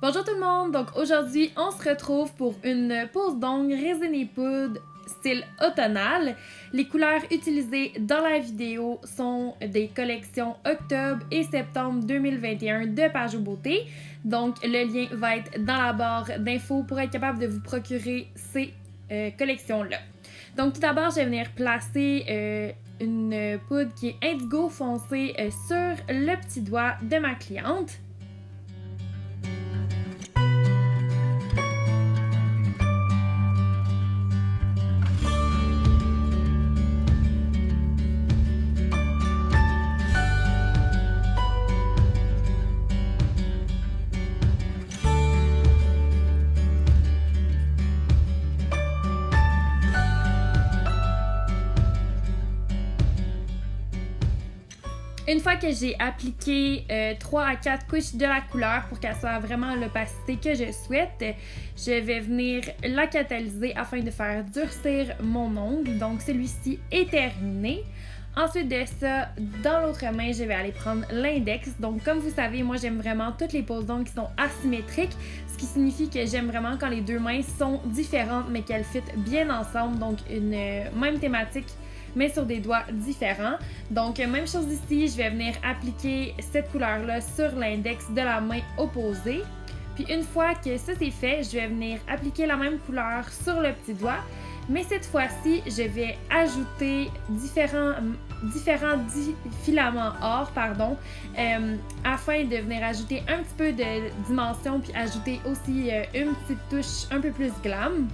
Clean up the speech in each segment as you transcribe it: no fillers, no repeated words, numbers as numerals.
Bonjour tout le monde, donc aujourd'hui on se retrouve pour une pose d'ongles résine et poudre style automnal. Les couleurs utilisées dans la vidéo sont des collections octobre et septembre 2021 de Pajot Beauté. Donc le lien va être dans la barre d'infos pour être capable de vous procurer ces collections-là. Donc tout d'abord je vais venir placer une poudre qui est indigo foncé sur le petit doigt de ma cliente. Une fois que j'ai appliqué 3 à 4 couches de la couleur pour qu'elle soit vraiment à l'opacité que je souhaite, je vais venir la catalyser afin de faire durcir mon ongle. Donc celui-ci est terminé. Ensuite de ça, dans l'autre main, je vais aller prendre l'index. Donc comme vous savez, moi j'aime vraiment toutes les poses d'ongles qui sont asymétriques, ce qui signifie que j'aime vraiment quand les deux mains sont différentes mais qu'elles fit bien ensemble. Donc une même thématique mais sur des doigts différents. Donc même chose ici, je vais venir appliquer cette couleur-là sur l'index de la main opposée. Puis une fois que ça c'est fait, je vais venir appliquer la même couleur sur le petit doigt. Mais cette fois-ci, je vais ajouter différents filaments or, afin de venir ajouter un petit peu de dimension puis ajouter aussi une petite touche un peu plus glam.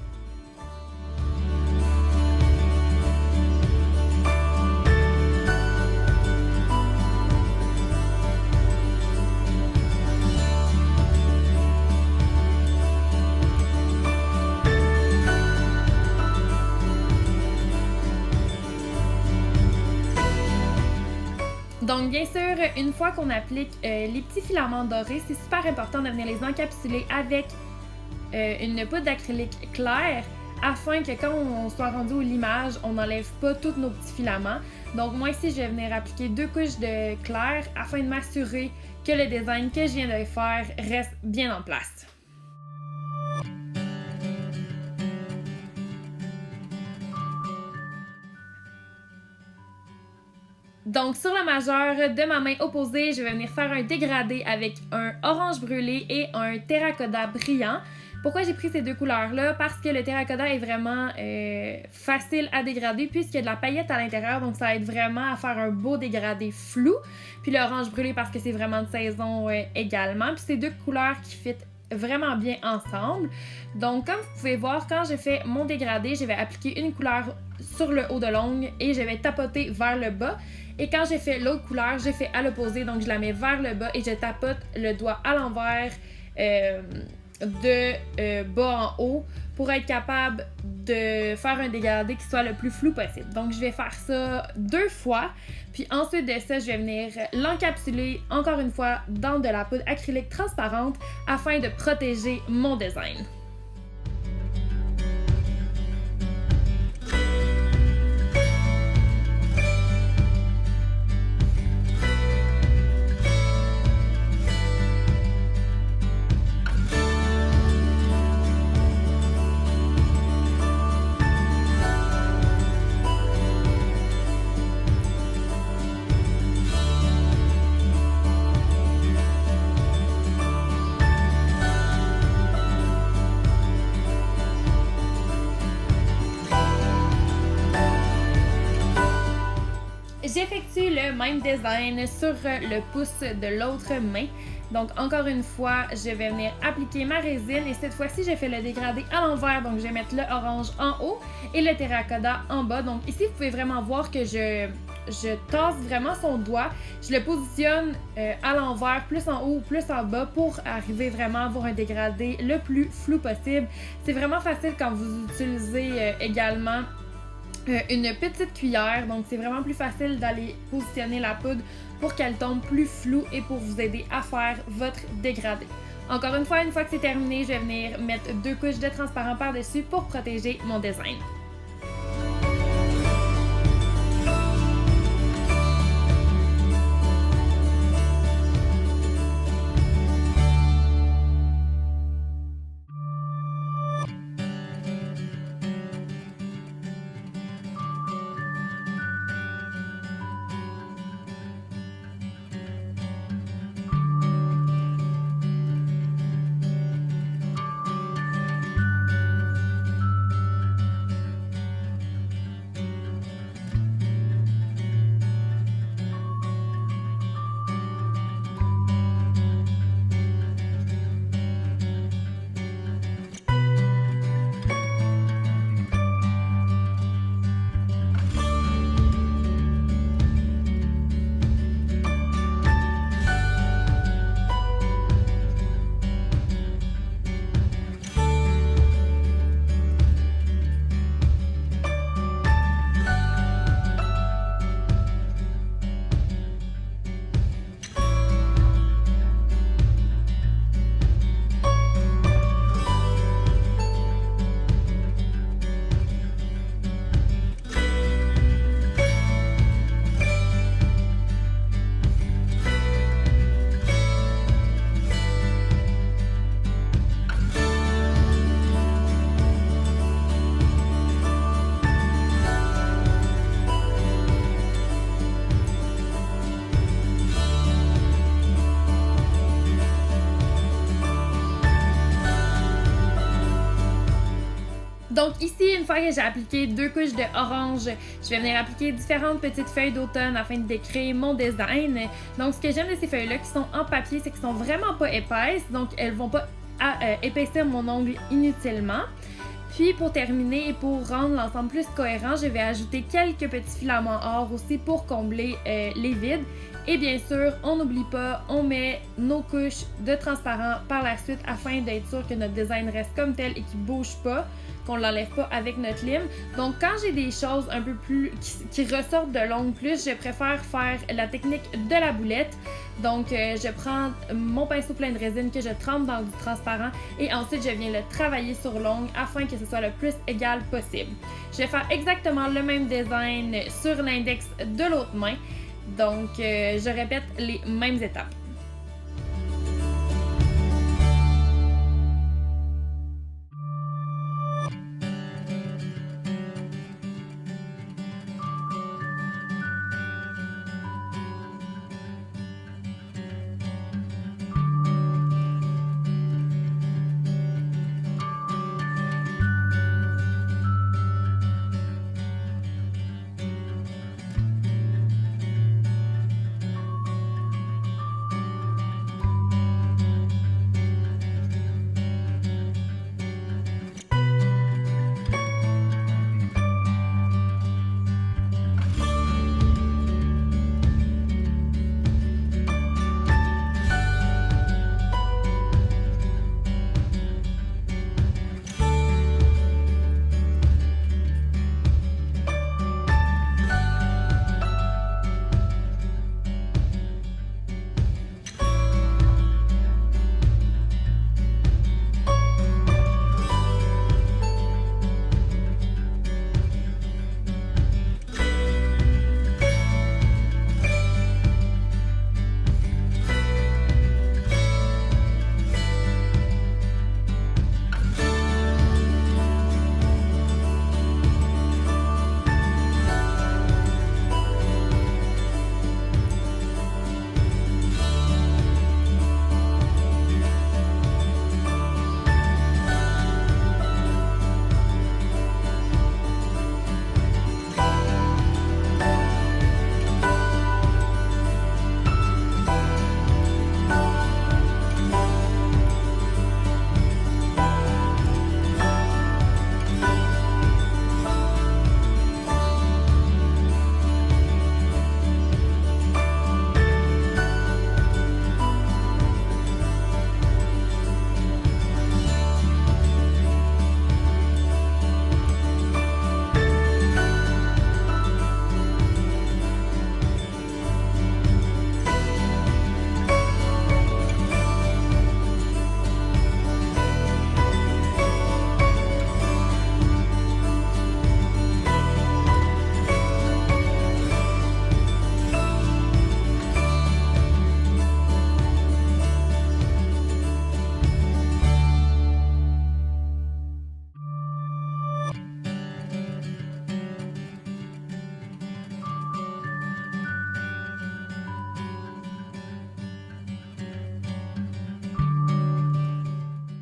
Donc bien sûr, une fois qu'on applique les petits filaments dorés, c'est super important de venir les encapsuler avec une poudre d'acrylique claire afin que quand on soit rendu au limage, on n'enlève pas tous nos petits filaments. Donc moi ici, je vais venir appliquer 2 couches de clair afin de m'assurer que le design que je viens de faire reste bien en place. Donc sur le majeur de ma main opposée, je vais venir faire un dégradé avec un orange brûlé et un terracotta brillant. Pourquoi j'ai pris ces deux couleurs-là? Parce que le terracotta est vraiment facile à dégrader puisqu'il y a de la paillette à l'intérieur, donc ça aide vraiment à faire un beau dégradé flou. Puis l'orange brûlé parce que c'est vraiment de saison également. Puis c'est deux couleurs qui fit vraiment bien ensemble. Donc comme vous pouvez voir, quand j'ai fait mon dégradé, je vais appliquer une couleur sur le haut de l'ongle et je vais tapoter vers le bas. Et quand j'ai fait l'autre couleur, j'ai fait à l'opposé, donc je la mets vers le bas et je tapote le doigt à l'envers de bas en haut pour être capable de faire un dégradé qui soit le plus flou possible. Donc je vais faire ça 2 fois, puis ensuite de ça, je vais venir l'encapsuler encore une fois dans de la poudre acrylique transparente afin de protéger mon design. J'effectue le même design sur le pouce de l'autre main. Donc encore une fois, je vais venir appliquer ma résine et cette fois-ci, je fais le dégradé à l'envers. Donc je vais mettre le orange en haut et le terracotta en bas. Donc ici, vous pouvez vraiment voir que je tasse vraiment son doigt. Je le positionne à l'envers, plus en haut ou plus en bas pour arriver vraiment à avoir un dégradé le plus flou possible. C'est vraiment facile quand vous utilisez également une petite cuillère, donc c'est vraiment plus facile d'aller positionner la poudre pour qu'elle tombe plus floue et pour vous aider à faire votre dégradé. Encore une fois que c'est terminé, je vais venir mettre 2 couches de transparent par-dessus pour protéger mon design. Donc ici, une fois que j'ai appliqué 2 couches de orange, je vais venir appliquer différentes petites feuilles d'automne afin de décrire mon design. Donc ce que j'aime de ces feuilles-là qui sont en papier, c'est qu'elles sont vraiment pas épaisses, donc elles vont pas épaissir mon ongle inutilement. Puis pour terminer et pour rendre l'ensemble plus cohérent, je vais ajouter quelques petits filaments or aussi pour combler les vides. Et bien sûr, on n'oublie pas, on met nos couches de transparent par la suite afin d'être sûr que notre design reste comme tel et qu'il ne bouge pas, qu'on ne l'enlève pas avec notre lime. Donc quand j'ai des choses un peu plus qui ressortent de l'ongle plus, je préfère faire la technique de la boulette. Donc je prends mon pinceau plein de résine que je trempe dans du transparent et ensuite je viens le travailler sur l'ongle afin que ce soit le plus égal possible. Je vais faire exactement le même design sur l'index de l'autre main. Donc, je répète les mêmes étapes.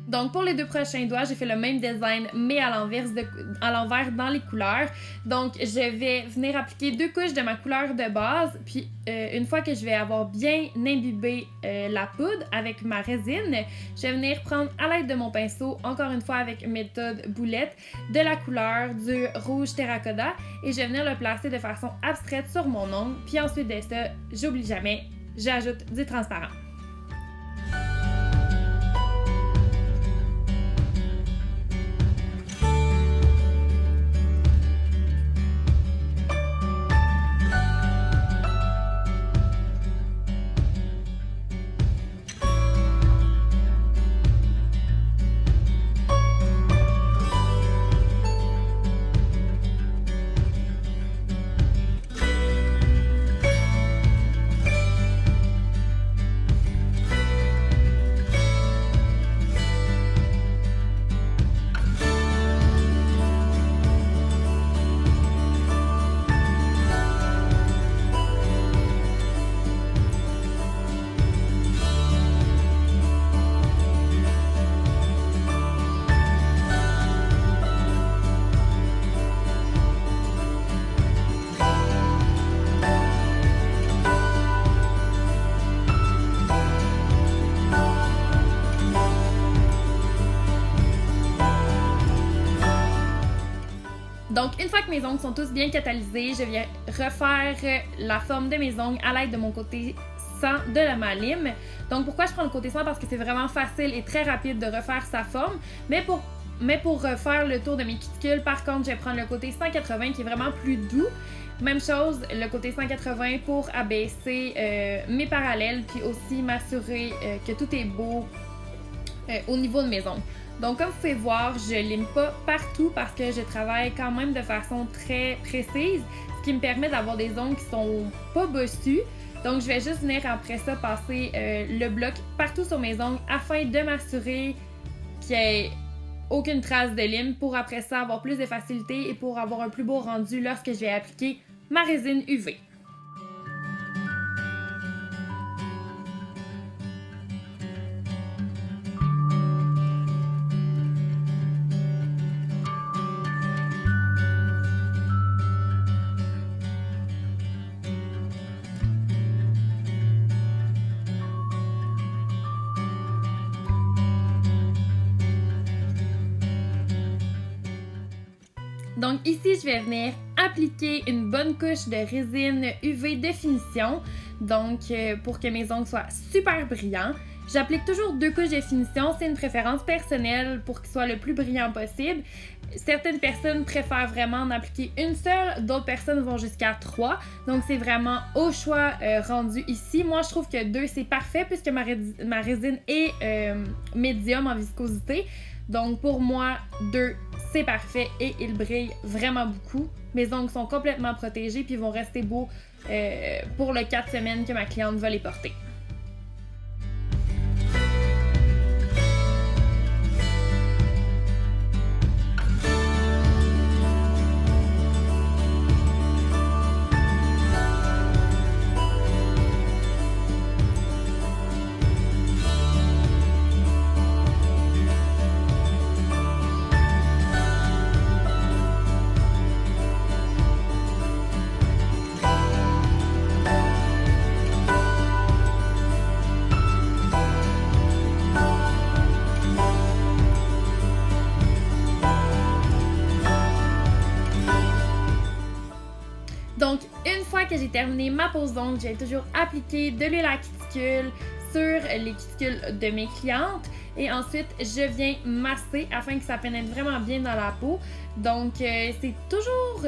Donc pour les 2 prochains doigts, j'ai fait le même design mais à l'envers dans les couleurs. Donc je vais venir appliquer 2 couches de ma couleur de base, puis une fois que je vais avoir bien imbibé la poudre avec ma résine, je vais venir prendre à l'aide de mon pinceau, encore une fois avec méthode boulette, de la couleur du rouge terracotta et je vais venir le placer de façon abstraite sur mon ongle. Puis ensuite de ça, j'oublie jamais, j'ajoute du transparent. Donc, une fois que mes ongles sont tous bien catalysés, je viens refaire la forme de mes ongles à l'aide de mon côté 100 de la Malime. Donc, pourquoi je prends le côté 100? Parce que c'est vraiment facile et très rapide de refaire sa forme. Mais pour refaire le tour de mes cuticules, par contre, je vais prendre le côté 180 qui est vraiment plus doux. Même chose, le côté 180 pour abaisser mes parallèles, puis aussi m'assurer que tout est beau au niveau de mes ongles. Donc, comme vous pouvez voir, je lime pas partout parce que je travaille quand même de façon très précise, ce qui me permet d'avoir des ongles qui sont pas bossus. Donc, je vais juste venir après ça passer le bloc partout sur mes ongles afin de m'assurer qu'il n'y ait aucune trace de lime pour après ça avoir plus de facilité et pour avoir un plus beau rendu lorsque je vais appliquer ma résine UV. Donc ici, je vais venir appliquer une bonne couche de résine UV de finition, donc pour que mes ongles soient super brillants. J'applique toujours 2 couches de finition, c'est une préférence personnelle pour qu'ils soient le plus brillants possible. Certaines personnes préfèrent vraiment en appliquer une seule, d'autres personnes vont jusqu'à 3. Donc c'est vraiment au choix rendu ici. Moi je trouve que 2 c'est parfait puisque ma résine est médium en viscosité. Donc pour moi 2 c'est parfait et il brille vraiment beaucoup. Mes ongles sont complètement protégés puis vont rester beaux pour les 4 semaines que ma cliente va les porter. Donc, une fois que j'ai terminé ma pose d'ongles, j'ai toujours appliqué de l'huile à cuticule sur les cuticules de mes clientes. Et ensuite, je viens masser afin que ça pénètre vraiment bien dans la peau. Donc, c'est toujours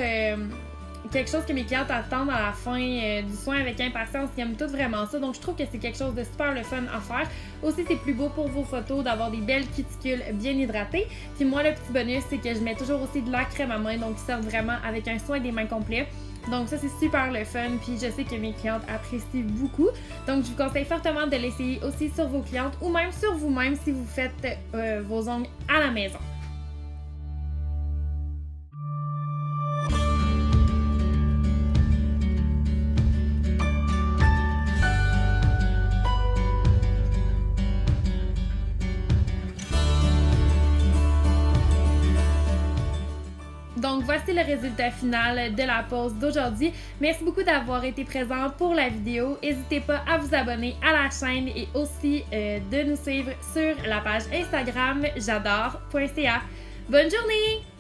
quelque chose que mes clientes attendent à la fin du soin avec impatience. Ils aiment tout vraiment ça. Donc, je trouve que c'est quelque chose de super le fun à faire. Aussi, c'est plus beau pour vos photos d'avoir des belles cuticules bien hydratées. Puis moi, le petit bonus, c'est que je mets toujours aussi de la crème à main. Donc, ils sortent vraiment avec un soin des mains complet. Donc ça, c'est super le fun, puis je sais que mes clientes apprécient beaucoup. Donc je vous conseille fortement de l'essayer aussi sur vos clientes ou même sur vous-même si vous faites vos ongles à la maison. Donc voici le résultat final de la pose d'aujourd'hui. Merci beaucoup d'avoir été présent pour la vidéo. N'hésitez pas à vous abonner à la chaîne et aussi de nous suivre sur la page Instagram j'adore.ca. Bonne journée!